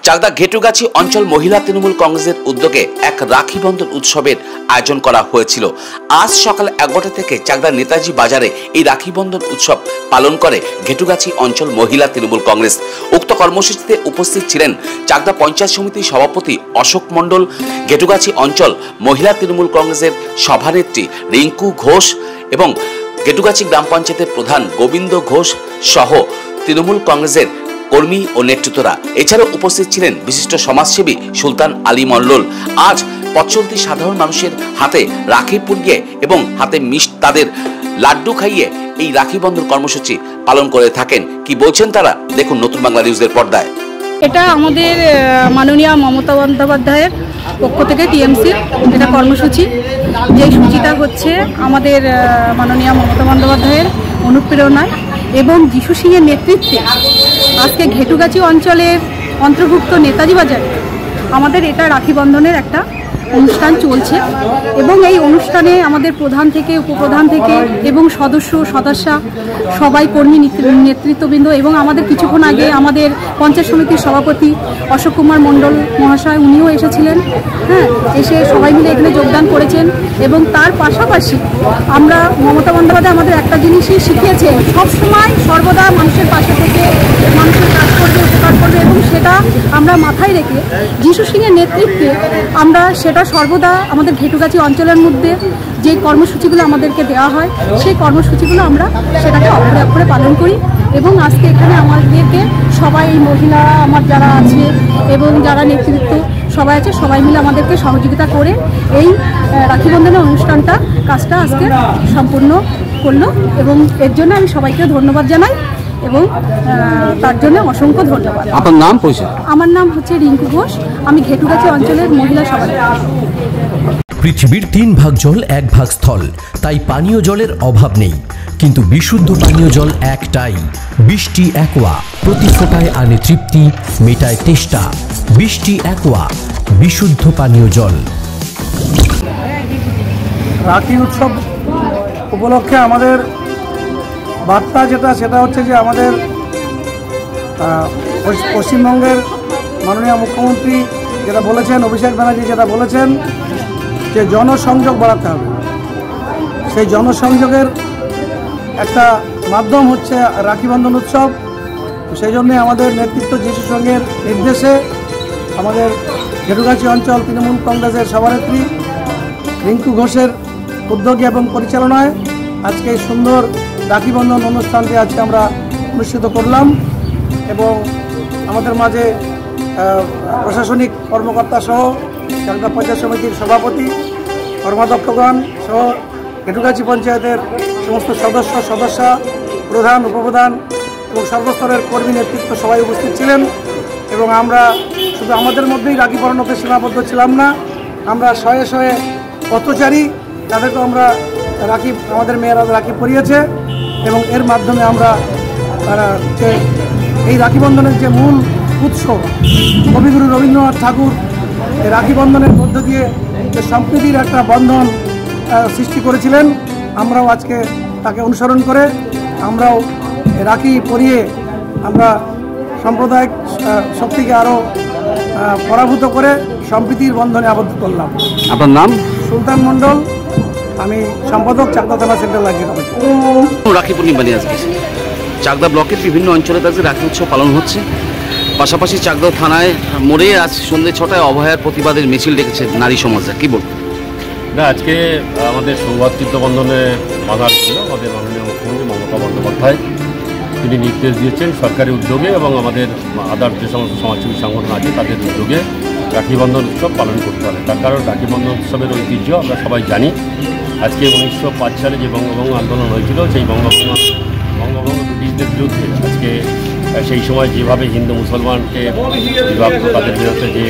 চাকদা ঘেটুগাছি অঞ্চল মহিলা তৃণমূল কংগ্রেসের উদ্যোগে এক রাখি বন্ধন উৎসবের আয়োজন করা হয়েছিল। আজ সকাল 11টা থেকে চাকদা নেতাজি বাজারে এই রাখি বন্ধন উৎসব পালন করে ঘেটুগাছি অঞ্চল মহিলা তৃণমূল কংগ্রেস। উক্ত কর্মসূচিতে উপস্থিত ছিলেন চাকদা পঞ্চায়েত সমিতির সভাপতি অশোক মণ্ডল, ঘেটুগাছি অঞ্চল মহিলা তৃণমূল কংগ্রেসের সভানেত্রী রিঙ্কু ঘোষ এবং ঘেটুগাছি গ্রাম পঞ্চায়েতের প্রধান গোবিন্দ ঘোষ সহ তৃণমূল কংগ্রেসের কর্মী ও নেতৃত্বরা। এছাড়াও উপস্থিত ছিলেন বিশিষ্ট সমাজসেবী সুলতান আলী মল্লল। আজ পথচলতি সাধারণ মানুষের হাতে রাখি পরিয়ে এবং হাতে তাদের লাড্ডু খাইয়ে এই রাখি বন্ধন কর্মসূচি পালন করে থাকেন। কি বলছেন তারা, দেখুন নতুন বাংলা নিউজের পর্দায়। এটা আমাদের মাননীয় মমতা বন্দ্যোপাধ্যায়ের পক্ষ থেকে টিএমসি এটা কর্মসূচি। যে সূচিটা হচ্ছে আমাদের মাননীয় মমতা বন্দ্যোপাধ্যায়ের অনুপ্রেরণায় এবং যিশু সিংয়ের নেতৃত্বে আজকে ঘেটুগাছি অঞ্চলের অন্তর্ভুক্ত নেতাজি বাজারে আমাদের এটা রাখি বন্ধনের একটা অনুষ্ঠান চলছে এবং এই অনুষ্ঠানে আমাদের প্রধান থেকে উপপ্রধান থেকে এবং সদস্যা সবাই কর্মী নেতৃত্ববৃন্দ এবং আমাদের কিছুক্ষণ আগে আমাদের পঞ্চায়েত সমিতির সভাপতি অশোক কুমার মণ্ডল মহাশয় উনিও এসেছিলেন। এসে সবাই মিলে এখানে যোগদান করেছেন এবং তার পাশাপাশি আমরা মমতা বন্দ্যোপাধ্যায় আমাদের একটা জিনিসই শিখিয়েছেন, সবসময় সর্বদা মানুষের পাশে থেকে মানুষের কাজ করবে, উপকার করবে এবং সেটা আমরা মাথায় রেখে যিশু সিংয়ের নেতৃত্বে আমরা সেটা সর্বদা আমাদের ঘেটুগাছি অঞ্চলের মধ্যে যে কর্মসূচিগুলো আমাদেরকে দেওয়া হয় সেই কর্মসূচিগুলো আমরা সেটাকে অক্ষরে অক্ষরে পালন করি এবং আজকে এখানে আমাদেরকে সবাই মহিলা আমার যারা আছে এবং যারা নেতৃত্ব সবাই আছে সবাই মিলে আমাদেরকে সহযোগিতা করে এই রাখি বন্ধনের অনুষ্ঠানটা কাজটা আজকে সম্পূর্ণ করলো এবং এর জন্য আমি সবাইকে ধন্যবাদ জানাই এবং তার জন্য অসংখ্য ধন্যবাদ। আপনার নাম পরিচয়? আমার নাম হচ্ছে রিঙ্কু ঘোষ, আমি ঘেটুগাছি অঞ্চলের মহিলা সভাপতি। পৃথিবীর 3 ভাগ জল 1 ভাগ স্থল, তাই পানীয় জলের অভাব নেই, কিন্তু বিশুদ্ধ পানীয় জল একটাই, বৃষ্টি অ্যাকোয়া। প্রতি ফোঁটায় আনে তৃপ্তি, মেটায় তেষ্টা। বৃষ্টি অ্যাকোয়া, বিশুদ্ধ পানীয় জল। রাখি উৎসব উপলক্ষে আমাদের বার্তা সেটা হচ্ছে যে আমাদের পশ্চিমবঙ্গের মাননীয় মুখ্যমন্ত্রী যেটা বলেছেন, অভিষেক ব্যানার্জি যেটা বলেছেন যে জনসংযোগ বাড়াতে হবে, সেই জনসংযোগের একটা মাধ্যম হচ্ছে রাখি বন্ধন উৎসব। সেই জন্যে আমাদের নেতৃত্ব যিশু সঙ্গের নির্দেশে আমাদের ঘেটুগাছি অঞ্চল তৃণমূল কংগ্রেসের সভানেত্রী রিঙ্কু ঘোষের উদ্যোগে এবং পরিচালনায় আজকে এই সুন্দর রাখি বন্ধন অনুষ্ঠানটি আজকে আমরা অনুষ্ঠিত করলাম এবং আমাদের মাঝে প্রশাসনিক কর্মকর্তা সহ চাকদা পঞ্চায়েত সমিতির সভাপতি, কর্মাধ্যক্ষগণ সহ ঘেটুগাছি পঞ্চায়েতের সমস্ত সদস্যা, প্রধান, উপপ্রধান এবং সর্বস্তরের কর্মী নেতৃত্ব সবাই উপস্থিত ছিলেন এবং আমরা শুধু আমাদের মধ্যেই রাখি পরানোতে সীমাবদ্ধ ছিলাম না, আমরা শয়ে শয়ে পথচারী তাদেরকেও আমরা রাখি, আমাদের মেয়েরা রাখি পরিয়েছে এবং এর মাধ্যমে আমরা যে এই রাখি বন্ধনের যে মূল উৎস কবিগুরু রবীন্দ্রনাথ ঠাকুর এই রাখি বন্ধনের মধ্য দিয়ে যে সম্প্রীতির একটা বন্ধন সৃষ্টি করেছিলেন, আমরাও আজকে তাকে অনুসরণ করে আমরাও রাখি পরিয়ে আমরা সাম্প্রদায়িক শক্তিকে আরও পরাভূত করে সম্প্রীতির বন্ধনে আবদ্ধ করলাম। আপনার নাম? সুলতান মণ্ডল, আমি সম্পাদক চাকদা থানা সেন্ট্রাল রাখি কমিটি। রাখি পূর্ণিমা নিয়ে আজকে চাকদা ব্লকের বিভিন্ন অঞ্চলে আজকে রাখি উৎসব পালন হচ্ছে। পাশাপাশি চাকদা থানায় মোড়ে আজ সন্ধ্যে 6টায় অভয়ার প্রতিবাদের মিছিল ডেকেছে নারী সমাজে, কি বলবো? না, আজকে আমাদের সৌভাতৃত্ব বন্ধনে বাধার জন্য আমাদের মাননীয় মুখ্যমন্ত্রী মমতা বন্দ্যোপাধ্যায় তিনি নির্দেশ দিয়েছেন সরকারি উদ্যোগে এবং আমাদের আদার যে সমস্ত সমাজসেবী সংগঠন আছে তাদের উদ্যোগে রাখি বন্ধন উৎসব পালন করতে হবে। তার কারণ রাখি বন্ধন উৎসবের ঐতিহ্য আমরা সবাই জানি। আজকে 1905 সালে যে বঙ্গভঙ্গ আন্দোলন হয়েছিল সেই বঙ্গভঙ্গ ব্রিটিশদের বিরুদ্ধে আজকে সেই সময় যেভাবে হিন্দু মুসলমানকে বিভক্ত তাদের বিরুদ্ধে যে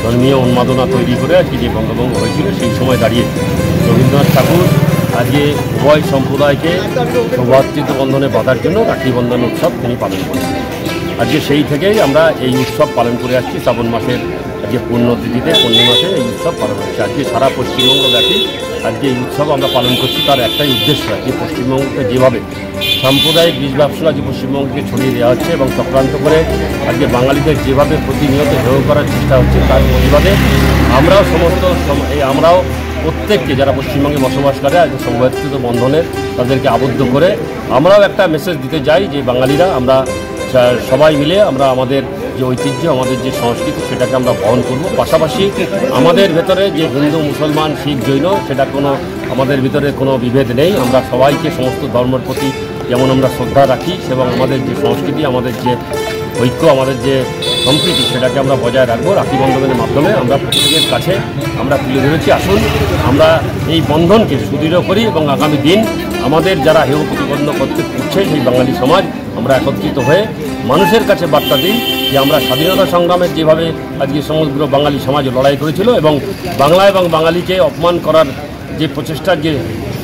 ধর্মীয় উন্মাদনা তৈরি করে আজকে যে বঙ্গভঙ্গ হয়েছিল সেই সময় দাঁড়িয়ে রবীন্দ্রনাথ ঠাকুর আজকে উভয় সম্প্রদায়কে সৌভাতৃত্ব বন্ধনে বাঁধার জন্য রাখি বন্ধন উৎসব তিনি পালন করেছেন। আজকে সেই থেকেই আমরা এই উৎসব পালন করে আসছি। শ্রাবণ মাসের আজকে পূর্ণতিথিতে পূর্ণিমাসে এই উৎসব পালন হচ্ছে। আজকে সারা পশ্চিমবঙ্গব্যাপী আজকে এই উৎসব আমরা পালন করছি, তার একটাই উদ্দেশ্য যে পশ্চিমবঙ্গকে যেভাবে সাম্প্রদায়িক বীজ ব্যবসা যে পশ্চিমবঙ্গকে ছড়িয়ে দেওয়া হচ্ছে এবং চক্রান্ত করে আজকে বাঙালিদের যেভাবে প্রতিনিয়ত হেয় করার চেষ্টা হচ্ছে, তার প্রতিবাদে আমরাও প্রত্যেককে যারা পশ্চিমবঙ্গে বসবাস করে আজকে সংঘাতিত বন্ধনের তাদেরকে আবদ্ধ করে আমরাও একটা মেসেজ দিতে যাই যে বাঙালিরা আমরা সবাই মিলে আমরা আমাদের যে ঐতিহ্য, আমাদের যে সংস্কৃতি সেটাকে আমরা বহন করব। পাশাপাশি আমাদের ভেতরে যে হিন্দু, মুসলমান, শিখ, জৈন সেটা আমাদের ভিতরে কোনো বিভেদ নেই। আমরা সবাইকে সমস্ত ধর্মের প্রতি যেমন আমরা শ্রদ্ধা রাখি এবং আমাদের যে সংস্কৃতি, আমাদের যে ঐক্য, আমাদের যে সম্প্রীতি সেটাকে আমরা বজায় রাখবো। রাখি বন্ধনের মাধ্যমে আমরা প্রত্যেকের কাছে আমরা তুলে ধরেছি। আসুন আমরা এই বন্ধনকে সুদৃঢ় করি এবং আগামী দিন আমাদের যারা হেয় প্রতিপন্ন করছে সেই বাঙালি সমাজ আমরা একত্রিত হয়ে মানুষের কাছে বার্তা দিই যে আমরা স্বাধীনতা সংগ্রামের যেভাবে আজকে সমগ্র বাঙালি সমাজ লড়াই করেছিল এবং বাংলা এবং বাঙালিকে অপমান করার যে প্রচেষ্টা যে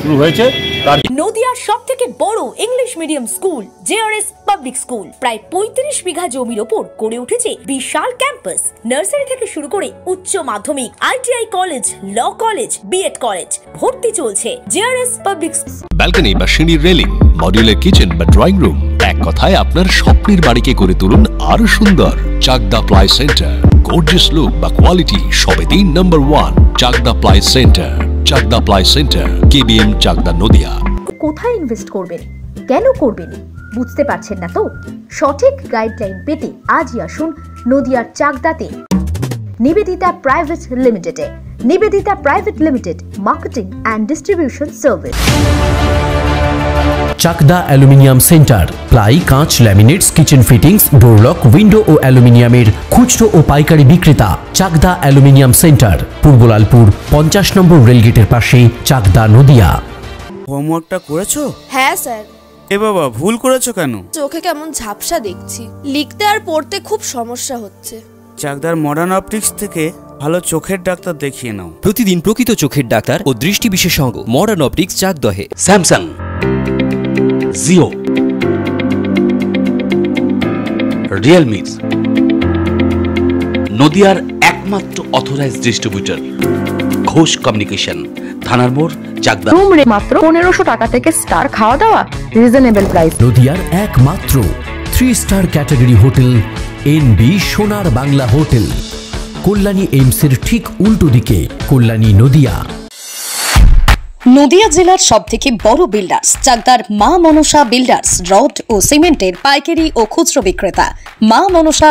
শুরু হয়েছে তার নদিয়ার সবথেকে বড় English medium school JRS public school প্রায় ৩৫ বিঘা জমির ওপর গড়ে উঠেছে বিশাল ক্যাম্পাস। নার্সারি থেকে শুরু করে উচ্চ মাধ্যমিক, ITI college, law college, BEd college, ভর্তি চলছে জেআরএস পাবলিক। ব্যালকনি বা সিঁড়ির রেলিং, মডিউলার কিচেন বা ড্রয়িং রুম, এক কথায় আপনার স্বপ্নের বাড়িকে করে তুলুন আরো সুন্দর। Chakdah ply centre, gorgeous look বা কোয়ালিটি সবে ৩ number 1 Chakdah ply centre. Chakdah ply centre, KBM, Chakdah, Nadia. কোথায় ইনভেস্ট করবেন, কেন করবেন বুঝতে পারছেন না তো? সঠিক গাইডলাইন পেতে আজই আসুন নদিয়ার চাকদাতে নিবেদিতা প্রাইভেট লিমিটেডে। Nivedita private limited, marketing and distribution service. Chakdah aluminium centre, ply, কাঁচ, laminates, kitchen fittings, door lock, window ও অ্যালুমিনিয়ামের খুচরো ও পাইকারি বিক্রেতা। Chakdah aluminium centre, Purbalalpur 50 number রেলগেটের পাশে, চাকদা, নদিয়া। হোমওয়ার্কটা করেছো? হ্যাঁ স্যার। এ বাবা, ভুল করেছো কেন? চোখে কেমন ঝাপসা দেখছি, লিখতে আর পড়তে খুব সমস্যা হচ্ছে। চাকদার মডার্ন অপটিক্স থেকে ভালো চোখের ডাক্তার দেখিয়ে নাও। প্রতিদিন প্রকৃত চোখের ডাক্তার ও দৃষ্টি বিশেষজ্ঞ মডার্ন অপটিক্স, চাকদহে। স্যামসাং, জিও, রিয়েলমি, নদিয়ার একমাত্র অথরাইজড ডিস্ট্রিবিউটর ঘোষ কমিউনিকেশন, থানার মোড়, চাকদা। রুম রে মাত্র 1500 টাকা থেকে স্টার, খাওয়া দাওয়া রিজনেবল প্রাইস। নদিয়ার একমাত্র 3 স্টার ক্যাটাগরি হোটেল এনবি সোনার বাংলা হোটেল, কল্যাণী এইমসের ঠিক উল্টো দিকে, কল্যাণী, নদিয়া। নদিয়া জেলার সবথেকে বড় বিল্ডার্স চাকদার মা মনসা বিল্ডার্স, রড ও সিমেন্টের পাইকারি ও খুচরো বিক্রেতা। মা মনসা